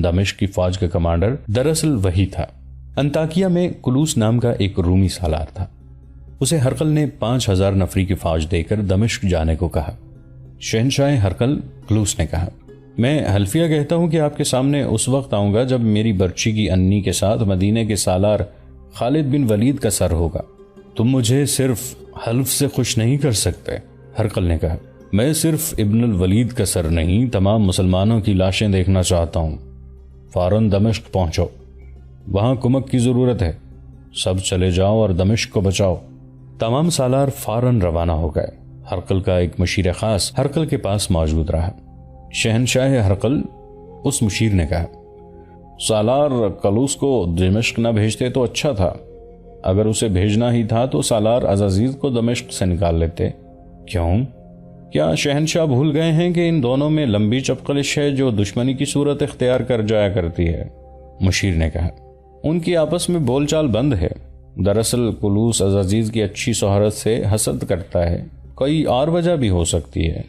دمشق کی فوج کا کمانڈر دراصل وہی تھا۔ انطاکیہ میں کلوس نام کا ایک رومی سالار تھا۔ اسے ہرقل نے 5000 نفری کی فوج دے کر دمشق جانے کو کہا۔ شہنشاہ ہرقل، کلوس نے کہا، میں حلفیہ کہتا ہوں کہ آپ کے سامنے اس وقت آؤں گا جب میری برچی کی انی کے ساتھ مدینے کے سالار خالد بن ولید کا سر ہوگا۔ تم مجھے صرف حلف سے خوش نہیں کر سکتے، ہرقل نے کہا۔ میں صرف ابن الولید کا سر نہیں، تمام مسلمانوں کی لاشیں دیکھنا چاہتا ہوں۔ فوراً دمشق پہنچو، وہاں کمک کی ضرورت ہے۔ سب چلے جاؤ اور دمشق کو بچاؤ۔ تمام سالار فوراً روانہ ہو گئے۔ ہرقل کا ایک مشیر خاص ہرقل کے پاس موجود رہا۔ شہنشاہ ہرقل، اس مشیر نے کہا، سالار کلوس کو دمشق نہ بھیجتے تو اچھا تھا۔ اگر اسے بھیجنا ہی تھا تو سالار عزازیز کو دمشق سے نکال لیتے۔ کیوں؟ کیا شہنشاہ بھول گئے ہیں کہ ان دونوں میں لمبی چپقلش ہے جو دشمنی کی صورت اختیار کر جایا کرتی ہے؟ مشیر نے کہا، ان کی آپس میں بول چال بند ہے۔ دراصل کلوس عزازیز کی اچھی شہرت سے حسد کرتا ہے، کوئی اور وجہ بھی ہو سکتی ہے۔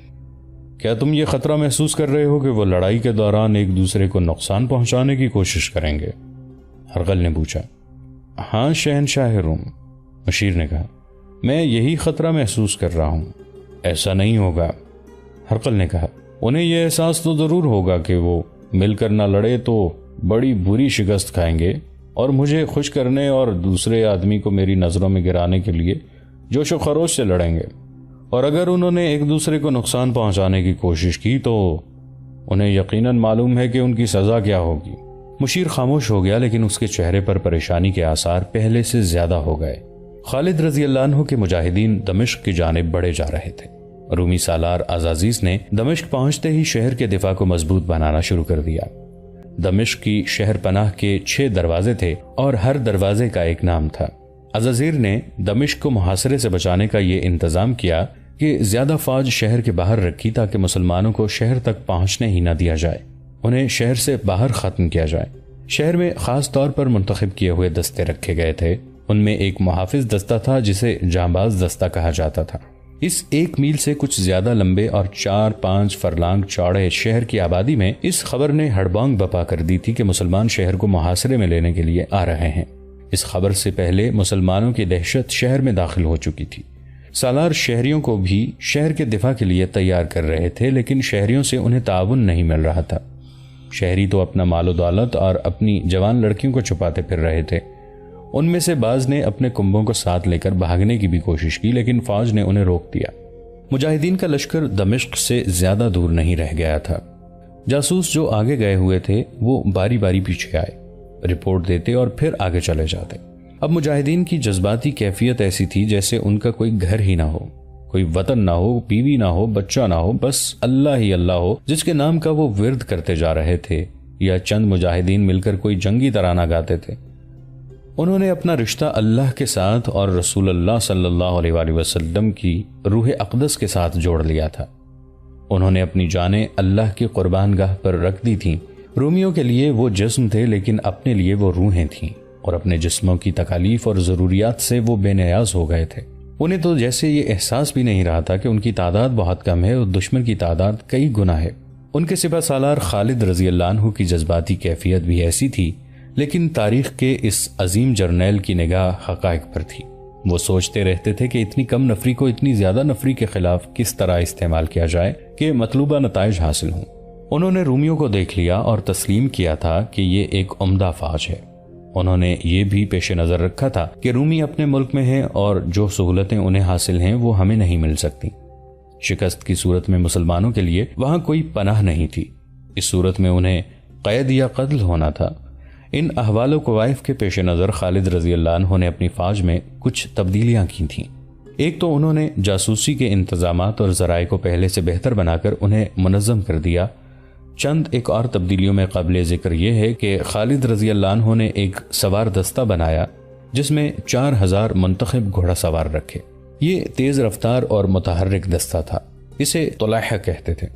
کیا تم یہ خطرہ محسوس کر رہے ہو کہ وہ لڑائی کے دوران ایک دوسرے کو نقصان پہنچانے کی کوشش کریں گے؟ ہرقل نے پوچھا۔ ہاں شہنشاہ روم، مشیر نے کہا، میں یہی خطرہ محسوس کر رہا ہوں۔ ایسا نہیں ہوگا، ہرقل نے کہا۔ انہیں یہ احساس تو ضرور ہوگا کہ وہ مل کر نہ لڑے تو بڑی بری شکست کھائیں گے، اور مجھے خوش کرنے اور دوسرے آدمی کو میری نظروں میں گرانے کے لیے جوش و خروش سے لڑیں گے، اور اگر انہوں نے ایک دوسرے کو نقصان پہنچانے کی کوشش کی تو انہیں یقیناً معلوم ہے کہ ان کی سزا کیا ہوگی۔ مشیر خاموش ہو گیا، لیکن اس کے چہرے پر پریشانی کے آثار پہلے سے زیادہ ہو گئے۔ خالد رضی اللہ عنہ کے مجاہدین دمشق کی جانب بڑھے جا رہے تھے۔ رومی سالار عزازیز نے دمشق پہنچتے ہی شہر کے دفاع کو مضبوط بنانا شروع کر دیا۔ دمشق کی شہر پناہ کے 6 دروازے تھے اور ہر دروازے کا ایک نام تھا۔ عزازیر نے دمشق کو محاصرے سے بچانے کا یہ انتظام کیا کہ زیادہ فوج شہر کے باہر رکھی تاکہ مسلمانوں کو شہر تک پہنچنے ہی نہ دیا جائے، انہیں شہر سے باہر ختم کیا جائے۔ شہر میں خاص طور پر منتخب کیے ہوئے دستے رکھے گئے تھے۔ ان میں ایک محافظ دستہ تھا جسے جانباز دستہ کہا جاتا تھا۔ اس 1 میل سے کچھ زیادہ لمبے اور 4-5 فرلانگ چوڑے شہر کی آبادی میں اس خبر نے ہڑبانگ بپا کر دی تھی کہ مسلمان شہر کو محاصرے میں لینے کے لیے آ رہے ہیں۔ اس خبر سے پہلے مسلمانوں کی دہشت شہر میں داخل ہو چکی تھی۔ سالار شہریوں کو بھی شہر کے دفاع کے لیے تیار کر رہے تھے، لیکن شہریوں سے انہیں تعاون نہیں مل رہا تھا۔ شہری تو اپنا مال و دولت اور اپنی جوان لڑکیوں کو چھپاتے پھر رہے تھے۔ ان میں سے بعض نے اپنے کنبوں کو ساتھ لے کر بھاگنے کی بھی کوشش کی، لیکن فوج نے انہیں روک دیا۔ مجاہدین کا لشکر دمشق سے زیادہ دور نہیں رہ گیا تھا۔ جاسوس جو آگے گئے ہوئے تھے وہ باری باری پیچھے آئے، رپورٹ دیتے اور پھر آگے چلے جاتے۔ اب مجاہدین کی جذباتی کیفیت ایسی تھی جیسے ان کا کوئی گھر ہی نہ ہو، کوئی وطن نہ ہو، بیوی نہ ہو، بچہ نہ ہو، بس اللہ ہی اللہ ہو جس کے نام کا وہ ورد کرتے جا رہے تھے، یا چند مجاہدین مل کر کوئی جنگی ترانہ گاتے تھے۔ انہوں نے اپنا رشتہ اللہ کے ساتھ اور رسول اللہ صلی اللہ علیہ وآلہ وسلم کی روح اقدس کے ساتھ جوڑ لیا تھا۔ انہوں نے اپنی جانیں اللہ کی قربان گاہ پر رکھ دی تھیں۔ رومیوں کے لیے وہ جسم تھے، لیکن اپنے لیے وہ روحیں تھیں، اور اپنے جسموں کی تکالیف اور ضروریات سے وہ بے نیاز ہو گئے تھے۔ انہیں تو جیسے یہ احساس بھی نہیں رہا تھا کہ ان کی تعداد بہت کم ہے اور دشمن کی تعداد کئی گنا ہے۔ ان کے سپہ سالار خالد رضی اللہ عنہ کی جذباتی کیفیت بھی ایسی تھی، لیکن تاریخ کے اس عظیم جرنیل کی نگاہ حقائق پر تھی۔ وہ سوچتے رہتے تھے کہ اتنی کم نفری کو اتنی زیادہ نفری کے خلاف کس طرح استعمال کیا جائے کہ مطلوبہ نتائج حاصل ہوں۔ انہوں نے رومیوں کو دیکھ لیا اور تسلیم کیا تھا کہ یہ ایک عمدہ فوج ہے۔ انہوں نے یہ بھی پیش نظر رکھا تھا کہ رومی اپنے ملک میں ہیں اور جو سہولتیں انہیں حاصل ہیں وہ ہمیں نہیں مل سکتی۔ شکست کی صورت میں مسلمانوں کے لیے وہاں کوئی پناہ نہیں تھی، اس صورت میں انہیں قید یا قتل ہونا تھا۔ ان احوال و کوائف کے پیش نظر خالد رضی اللہ عنہ نے اپنی فوج میں کچھ تبدیلیاں کی تھیں۔ ایک تو انہوں نے جاسوسی کے انتظامات اور ذرائع کو پہلے سے بہتر بنا کر انہیں منظم کر دیا۔ چند ایک اور تبدیلیوں میں قابل ذکر یہ ہے کہ خالد رضی اللہ عنہ نے ایک سوار دستہ بنایا جس میں 4000 منتخب گھوڑا سوار رکھے۔ یہ تیز رفتار اور متحرک دستہ تھا، اسے طلحہ کہتے تھے۔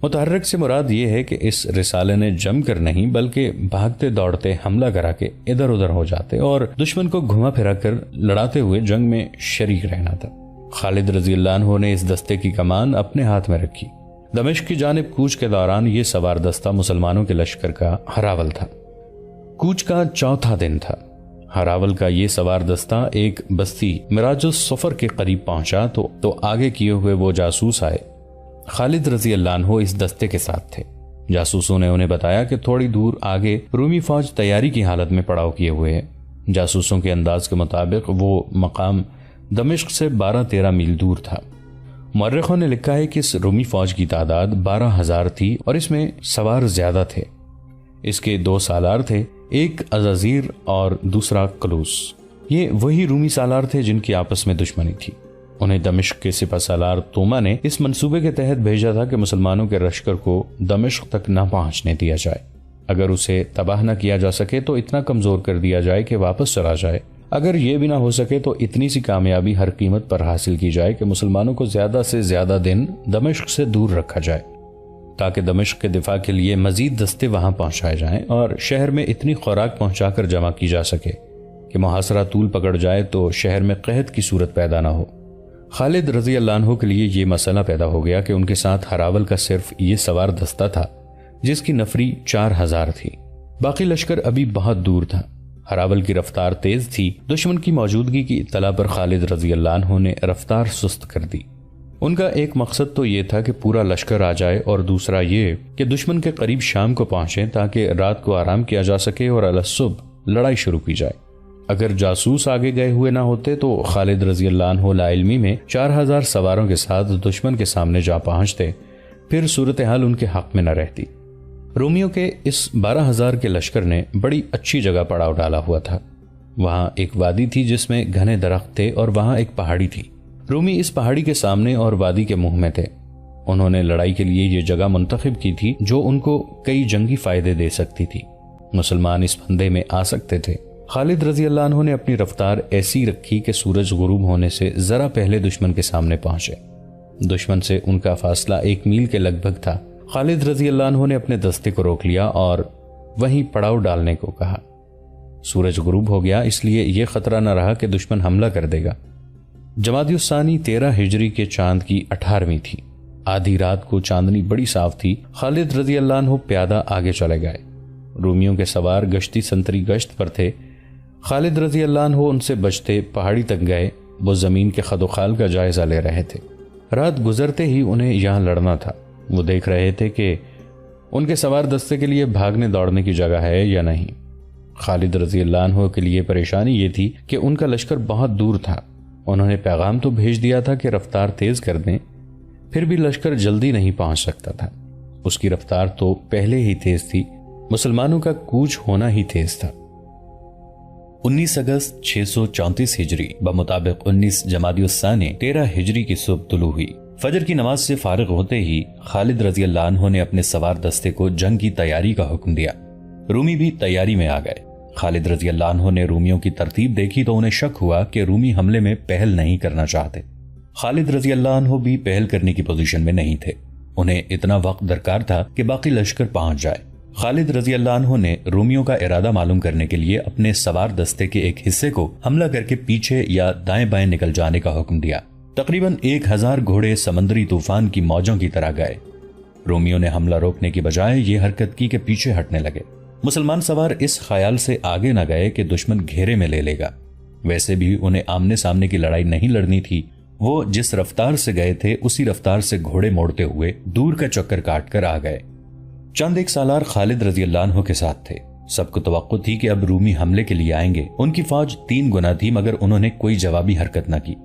متحرک سے مراد یہ ہے کہ اس رسالے نے جم کر نہیں بلکہ بھاگتے دوڑتے حملہ کرا کے ادھر ادھر ہو جاتے اور دشمن کو گھما پھرا کر لڑاتے ہوئے جنگ میں شریک رہنا تھا۔ خالد رضی اللہ عنہ نے اس دستے کی کمان اپنے ہاتھ میں رکھی۔ دمشق کی جانب کوچ کے دوران یہ سوار دستہ مسلمانوں کے لشکر کا ہراول تھا۔ کوچ کا چوتھا دن تھا۔ ہراول کا یہ سوار دستہ ایک بستی مراج السفر کے قریب پہنچا تو آگے کیے ہوئے وہ جاسوس آئے۔ خالد رضی اللہ عنہ اس دستے کے ساتھ تھے۔ جاسوسوں نے انہیں بتایا کہ تھوڑی دور آگے رومی فوج تیاری کی حالت میں پڑاؤ کیے ہوئے ہے۔ جاسوسوں کے انداز کے مطابق وہ مقام دمشق سے 12-13 میل دور تھا۔ مورخوں نے لکھا ہے کہ اس رومی فوج کی تعداد 12,000 تھی اور اس میں سوار زیادہ تھے۔ اس کے 2 سالار تھے، ایک عزازیر اور دوسرا کلوس۔ یہ وہی رومی سالار تھے جن کی آپس میں دشمنی تھی۔ انہیں دمشق کے سپہ سالار توما نے اس منصوبے کے تحت بھیجا تھا کہ مسلمانوں کے لشکر کو دمشق تک نہ پہنچنے دیا جائے۔ اگر اسے تباہ نہ کیا جا سکے تو اتنا کمزور کر دیا جائے کہ واپس چلا جائے۔ اگر یہ بھی نہ ہو سکے تو اتنی سی کامیابی ہر قیمت پر حاصل کی جائے کہ مسلمانوں کو زیادہ سے زیادہ دن دمشق سے دور رکھا جائے، تاکہ دمشق کے دفاع کے لیے مزید دستے وہاں پہنچائے جائیں اور شہر میں اتنی خوراک پہنچا کر جمع کی جا سکے کہ محاصرہ طول پکڑ جائے تو شہر میں قحط کی صورت پیدا نہ ہو۔ خالد رضی اللہ عنہ کے لیے یہ مسئلہ پیدا ہو گیا کہ ان کے ساتھ ہراول کا صرف یہ سوار دستہ تھا جس کی نفری 4,000 تھی۔ باقی لشکر ابھی بہت دور تھا۔ ہراول کی رفتار تیز تھی۔ دشمن کی موجودگی کی اطلاع پر خالد رضی اللہ عنہ نے رفتار سست کر دی۔ ان کا ایک مقصد تو یہ تھا کہ پورا لشکر آ جائے اور دوسرا یہ کہ دشمن کے قریب شام کو پہنچیں تاکہ رات کو آرام کیا جا سکے اور الصبح لڑائی شروع کی جائے۔ اگر جاسوس آگے گئے ہوئے نہ ہوتے تو خالد رضی اللہ عنہ لا علمی میں 4,000 سواروں کے ساتھ دشمن کے سامنے جا پہنچتے، پھر صورتحال ان کے حق میں نہ رہتی۔ رومیوں کے اس 12,000 کے لشکر نے بڑی اچھی جگہ پڑاؤ ڈالا ہوا تھا۔ وہاں ایک وادی تھی جس میں گھنے درخت تھے اور وہاں ایک پہاڑی تھی۔ رومی اس پہاڑی کے سامنے اور وادی کے منہ میں تھے۔ انہوں نے لڑائی کے لیے یہ جگہ منتخب کی تھی جو ان کو کئی جنگی فائدے دے سکتی تھی۔ مسلمان اس پھندے میں آ سکتے تھے۔ خالد رضی اللہ عنہ نے اپنی رفتار ایسی رکھی کہ سورج غروب ہونے سے ذرا پہلے دشمن کے سامنے پہنچے۔ دشمن سے ان کا فاصلہ 1 میل کے لگ بھگ تھا۔ خالد رضی اللہ عنہ نے اپنے دستے کو روک لیا اور وہیں پڑاؤ ڈالنے کو کہا۔ سورج غروب ہو گیا، اس لیے یہ خطرہ نہ رہا کہ دشمن حملہ کر دے گا۔ جمادی الثانی 13 ہجری کے چاند کی 18ویں تھی۔ آدھی رات کو چاندنی بڑی صاف تھی۔ خالد رضی اللہ عنہ پیادہ آگے چلے گئے۔ رومیوں کے سوار گشتی سنتری گشت پر تھے۔ خالد رضی اللہ عنہ ان سے بچتے پہاڑی تک گئے۔ وہ زمین کے خد و خال کا جائزہ لے رہے تھے۔ رات گزرتے ہی انہیں یہاں لڑنا تھا۔ وہ دیکھ رہے تھے کہ ان کے سوار دستے کے لیے بھاگنے دوڑنے کی جگہ ہے یا نہیں۔ خالد رضی اللہ عنہ کے لیے پریشانی یہ تھی کہ ان کا لشکر بہت دور تھا۔ انہوں نے پیغام تو بھیج دیا تھا کہ رفتار تیز کر دیں، پھر بھی لشکر جلدی نہیں پہنچ سکتا تھا۔ اس کی رفتار تو پہلے ہی تیز تھی، مسلمانوں کا کوچ ہونا ہی تیز تھا۔ 19 اگست 634 ہجری بمطابق 19 جمادی الثانی 13 ہجری کی صبح طلوع ہوئی۔ فجر کی نماز سے فارغ ہوتے ہی خالد رضی اللہ عنہ نے اپنے سوار دستے کو جنگ کی تیاری کا حکم دیا۔ رومی بھی تیاری میں آ گئے۔ خالد رضی اللہ عنہ نے رومیوں کی ترتیب دیکھی تو انہیں شک ہوا کہ رومی حملے میں پہل نہیں کرنا چاہتے۔ خالد رضی اللہ عنہ بھی پہل کرنے کی پوزیشن میں نہیں تھے۔ انہیں اتنا وقت درکار تھا کہ باقی لشکر پہنچ جائے۔ خالد رضی اللہ عنہ نے رومیوں کا ارادہ معلوم کرنے کے لیے اپنے سوار دستے کے ایک حصے کو حملہ کر کے پیچھے یا دائیں بائیں نکل جانے کا حکم دیا۔ تقریباً 1000 گھوڑے سمندری طوفان کی موجوں کی طرح گئے۔ رومیوں نے حملہ روکنے کی بجائے یہ حرکت کی کہ پیچھے ہٹنے لگے۔ مسلمان سوار اس خیال سے آگے نہ گئے کہ دشمن گھیرے میں لے لے گا۔ ویسے بھی انہیں آمنے سامنے کی لڑائی نہیں لڑنی تھی۔ وہ جس رفتار سے گئے تھے اسی رفتار سے گھوڑے موڑتے ہوئے دور کا چکر کاٹ کر آ گئے۔ چند ایک سالار خالد رضی اللہ عنہ کے ساتھ تھے۔ سب کو توقع تھی کہ اب رومی حملے کے لیے آئیں گے۔ ان کی فوج 3 گنا تھی مگر انہوں نے کوئی جوابی حرکت نہ کی۔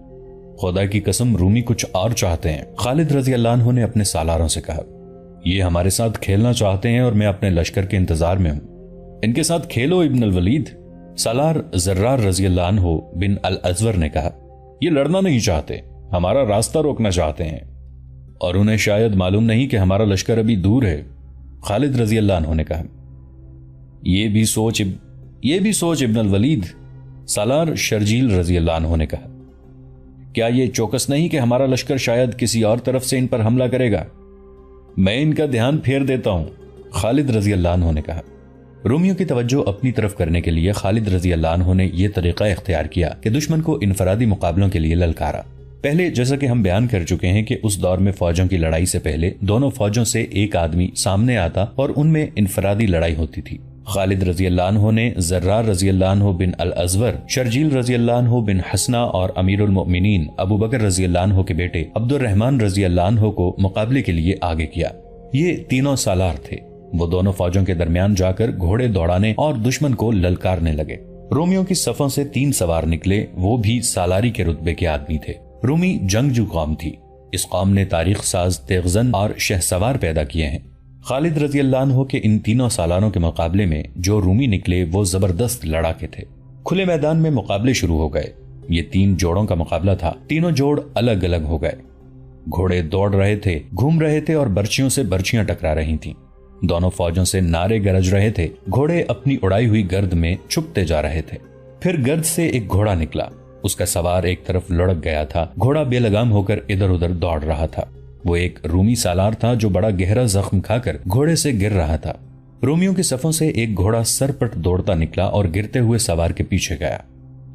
خدا کی قسم رومی کچھ اور چاہتے ہیں، خالد رضی اللہ عنہ نے اپنے سالاروں سے کہا۔ یہ ہمارے ساتھ کھیلنا چاہتے ہیں اور میں اپنے لشکر کے انتظار میں ہوں۔ ان کے ساتھ کھیلو ابن الولید۔ سالار زرار رضی اللہ عنہ بن الازور نے کہا، یہ لڑنا نہیں چاہتے، ہمارا راستہ روکنا چاہتے ہیں، اور انہیں شاید معلوم نہیں کہ ہمارا لشکر ابھی دور ہے۔ خالد رضی اللہ عنہ نے کہا، یہ بھی سوچ ابن الولید۔ سالار شرجیل رضی اللہ عنہ نے کہا، کیا یہ چوکس نہیں کہ ہمارا لشکر شاید کسی اور طرف سے ان پر حملہ کرے گا؟ میں ان کا دھیان پھیر دیتا ہوں، خالد رضی اللہ عنہ نے کہا۔ رومیوں کی توجہ اپنی طرف کرنے کے لیے خالد رضی اللہ عنہ نے یہ طریقہ اختیار کیا کہ دشمن کو انفرادی مقابلوں کے لیے للکارا۔ پہلے جیسا کہ ہم بیان کر چکے ہیں کہ اس دور میں فوجوں کی لڑائی سے پہلے دونوں فوجوں سے ایک آدمی سامنے آتا اور ان میں انفرادی لڑائی ہوتی تھی۔ خالد رضی اللہ عنہ نے زرار رضی اللہ عنہ بن الازور، شرجیل رضی اللہ عنہ بن حسنہ اور امیر المؤمنین ابو بکر رضی اللہ عنہ کے بیٹے عبد الرحمن رضی اللہ عنہ کو مقابلے کے لیے آگے کیا۔ یہ تینوں سالار تھے۔ وہ دونوں فوجوں کے درمیان جا کر گھوڑے دوڑانے اور دشمن کو للکارنے لگے۔ رومیوں کی صفوں سے 3 سوار نکلے، وہ بھی سالاری کے رتبے کے آدمی تھے۔ رومی جنگجو قوم تھی۔ اس قوم نے تاریخ ساز، تیغزن اور شہسوار پیدا کیے ہیں۔ خالد رضی اللہ عنہ کے ان تینوں سالاروں کے مقابلے میں جو رومی نکلے وہ زبردست لڑاکے تھے۔ کھلے میدان میں مقابلے شروع ہو گئے۔ یہ 3 جوڑوں کا مقابلہ تھا۔ تینوں جوڑ الگ الگ ہو گئے۔ گھوڑے دوڑ رہے تھے، گھوم رہے تھے اور برچھیوں سے برچھیاں ٹکرا رہی تھیں۔ دونوں فوجوں سے نعرے گرج رہے تھے۔ گھوڑے اپنی اڑائی ہوئی گرد میں چھپتے جا رہے تھے۔ پھر گرد سے ایک گھوڑا نکلا۔ اس کا سوار ایک طرف لڑک گیا تھا۔ گھوڑا بے لگام ہو کر ادھر ادھر دوڑ رہا تھا۔ وہ ایک رومی سالار تھا جو بڑا گہرا زخم کھا کر گھوڑے سے گر رہا تھا۔ رومیوں کی صفوں سے ایک گھوڑا سرپٹ دوڑتا نکلا اور گرتے ہوئے سوار کے پیچھے گیا۔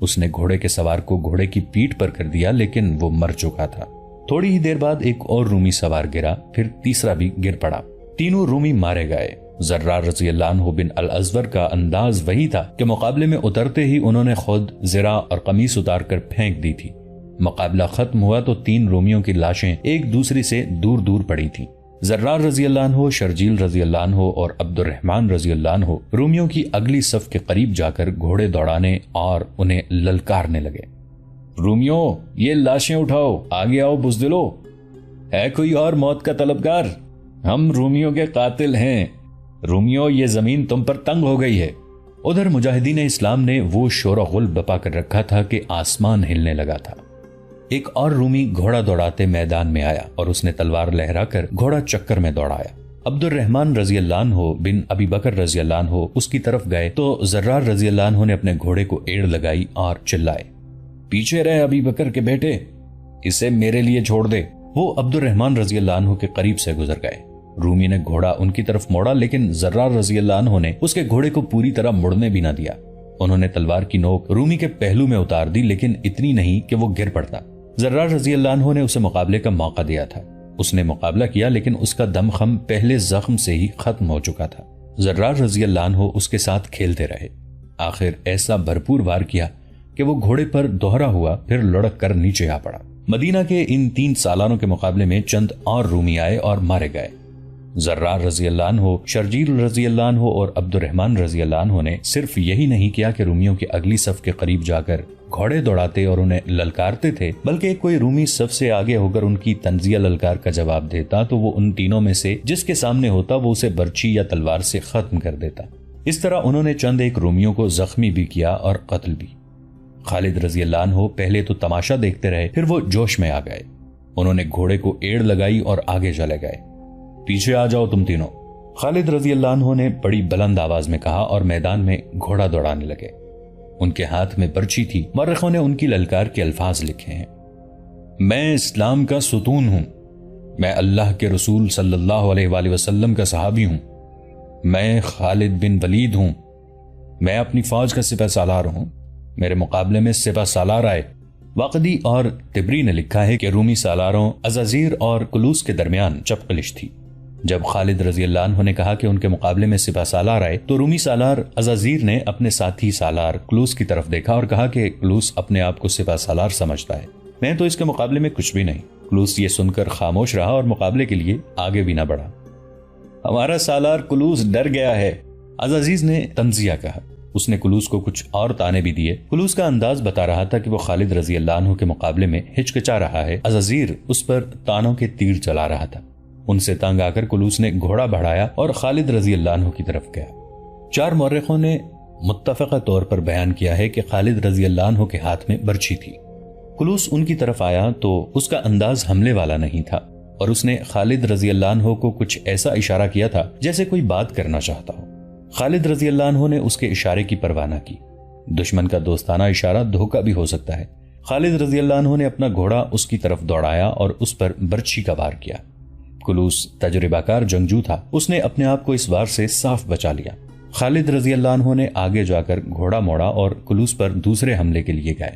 اس نے گھوڑے کے سوار کو گھوڑے کی پیٹھ پر کر دیا، لیکن وہ مر چکا تھا۔ تھوڑی ہی دیر بعد ایک اور رومی سوار گرا، پھر تیسرا بھی گر پڑا۔ تینوں رومی مارے گئے۔ زرار رضی اللہ عنہ بن الازور کا انداز وہی تھا کہ مقابلے میں اترتے ہی انہوں نے خود زرہ اور قمیص اتار کر پھینک دی تھی۔ مقابلہ ختم ہوا تو 3 رومیوں کی لاشیں ایک دوسری سے دور دور پڑی تھیں۔ زرار رضی اللہ عنہ، شرجیل رضی اللہ عنہ اور عبد الرحمن رضی اللہ عنہ رومیوں کی اگلی صف کے قریب جا کر گھوڑے دوڑانے اور انہیں للکارنے لگے۔ رومیوں، یہ لاشیں اٹھاؤ، آگے آؤ بزدلو، ہے کوئی اور موت کا طلبگار؟ ہم رومیوں کے قاتل ہیں۔ رومیوں، یہ زمین تم پر تنگ ہو گئی ہے۔ ادھر مجاہدین اسلام نے وہ شور و غل بپا کر رکھا تھا کہ آسمان ہلنے لگا تھا۔ ایک اور رومی گھوڑا دوڑاتے میدان میں آیا اور اس نے تلوار لہرا کر گھوڑا چکر میں دوڑایا۔ عبد الرحمن رضی اللہ عنہ بن ابی بکر رضی اللہ عنہ اس کی طرف گئے تو زرار رضی اللہ عنہ نے اپنے گھوڑے کو ایڑ لگائی اور چلائے، پیچھے رہے ابی بکر کے بیٹے، اسے میرے لیے چھوڑ دے۔ وہ عبد الرحمن رضی اللہ عنہ کے قریب سے گزر گئے۔ رومی نے گھوڑا ان کی طرف موڑا، لیکن زرار رضی اللہ عنہ نے اس کے گھوڑے کو پوری طرح مڑنے بھی نہ دیا۔ انہوں نے تلوار کی نوک رومی کے پہلو میں اتار دی، لیکن اتنی نہیں کہ وہ گر پڑتا۔ زرار رضی اللہ عنہ نے اسے مقابلے کا موقع دیا تھا۔ اس نے مقابلہ کیا، لیکن اس کا دم خم پہلے زخم سے ہی ختم ہو چکا تھا۔ زرار رضی اللہ عنہ اس کے ساتھ کھیلتے رہے۔ آخر ایسا بھرپور وار کیا کہ وہ گھوڑے پر دوہرا ہوا، پھر لڑک کر نیچے آ پڑا۔ مدینہ کے ان 3 سالاروں کے مقابلے میں چند اور رومی آئے اور مارے گئے۔ زرار رضی اللہ عنہ، شرجیل رضی اللہ عنہ اور عبد الرحمن رضی اللہ عنہ نے صرف یہی نہیں کیا کہ رومیوں کی اگلی صف کے قریب جا کر گھوڑے دوڑاتے اور انہیں للکارتے تھے، بلکہ کوئی رومی صف سے آگے ہو کر ان کی طنزیہ للکار کا جواب دیتا تو وہ ان تینوں میں سے جس کے سامنے ہوتا وہ اسے برچھی یا تلوار سے ختم کر دیتا۔ اس طرح انہوں نے چند ایک رومیوں کو زخمی بھی کیا اور قتل بھی۔ خالد رضی اللہ عنہ پہلے تو تماشا دیکھتے رہے، پھر وہ جوش میں آ گئے۔ انہوں نے گھوڑے کو ایڑ لگائی اور آگے چلے گئے۔ پیچھے آ جاؤ تم تینوں، خالد رضی اللہ عنہ نے بڑی بلند آواز میں کہا اور میدان میں گھوڑا دوڑانے لگے۔ ان کے ہاتھ میں برچھی تھی۔ مورخوں نے ان کی للکار کے الفاظ لکھے ہیں: میں اسلام کا ستون ہوں، میں اللہ کے رسول صلی اللہ علیہ وآلہ وسلم کا صحابی ہوں، میں خالد بن ولید ہوں، میں اپنی فوج کا سپہ سالار ہوں، میرے مقابلے میں سپہ سالار آئے۔ واقدی اور تبری نے لکھا ہے کہ رومی سالاروں عزازیر اور کلوس کے درمیان چپقلش تھی۔ جب خالد رضی اللہ عنہ نے کہا کہ ان کے مقابلے میں سپہ سالار آئے تو رومی سالار عزازیر نے اپنے ساتھی سالار کلوس کی طرف دیکھا اور کہا کہ کلوس اپنے آپ کو سپہ سالار سمجھتا ہے، میں تو اس کے مقابلے میں کچھ بھی نہیں۔ کلوس یہ سن کر خاموش رہا اور مقابلے کے لیے آگے بھی نہ بڑھا۔ ہمارا سالار کلوس ڈر گیا ہے، عزازیز نے تنزیہ کہا۔ اس نے کلوس کو کچھ اور تانے بھی دیے۔ کلوس کا انداز بتا رہا تھا کہ وہ خالد رضی اللہ عنہ کے مقابلے میں ہچکچا رہا ہے۔ عزازیر اس پر تانوں کے تیر چلا رہا تھا۔ ان سے تنگ آ کر کلوس نے گھوڑا بڑھایا اور خالد رضی اللہ عنہ کی طرف گیا۔ 4 مورخوں نے متفقہ طور پر بیان کیا ہے کہ خالد رضی اللہ عنہ کے ہاتھ میں برچھی تھی۔ کلوس ان کی طرف آیا تو اس کا انداز حملے والا نہیں تھا اور اس نے خالد رضی اللہ عنہ کو کچھ ایسا اشارہ کیا تھا جیسے کوئی بات کرنا چاہتا ہو۔ خالد رضی اللہ عنہ نے اس کے اشارے کی پرواہ نہ کی۔ دشمن کا دوستانہ اشارہ دھوکہ بھی ہو سکتا ہے۔ خالد رضی اللہ عنہ نے اپنا گھوڑا اس کی طرف دوڑایا اور اس پر برچھی کا وار کیا۔ کلوس تجربہ کار جنگجو تھا، اس نے اپنے آپ کو اس وار سے صاف بچا لیا۔ خالد رضی اللہ عنہ نے آگے جا کر گھوڑا موڑا اور کلوس پر دوسرے حملے کے لیے گئے۔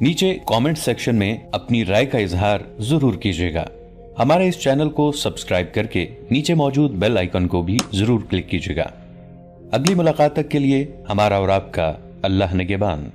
نیچے کامنٹ سیکشن میں اپنی رائے کا اظہار ضرور کیجیے گا۔ ہمارے اس چینل کو سبسکرائب کر کے نیچے موجود بیل آئیکن کو بھی ضرور کلک کیجیے گا۔ اگلی ملاقات تک کے لیے ہمارا اور آپ کا اللہ نگہبان۔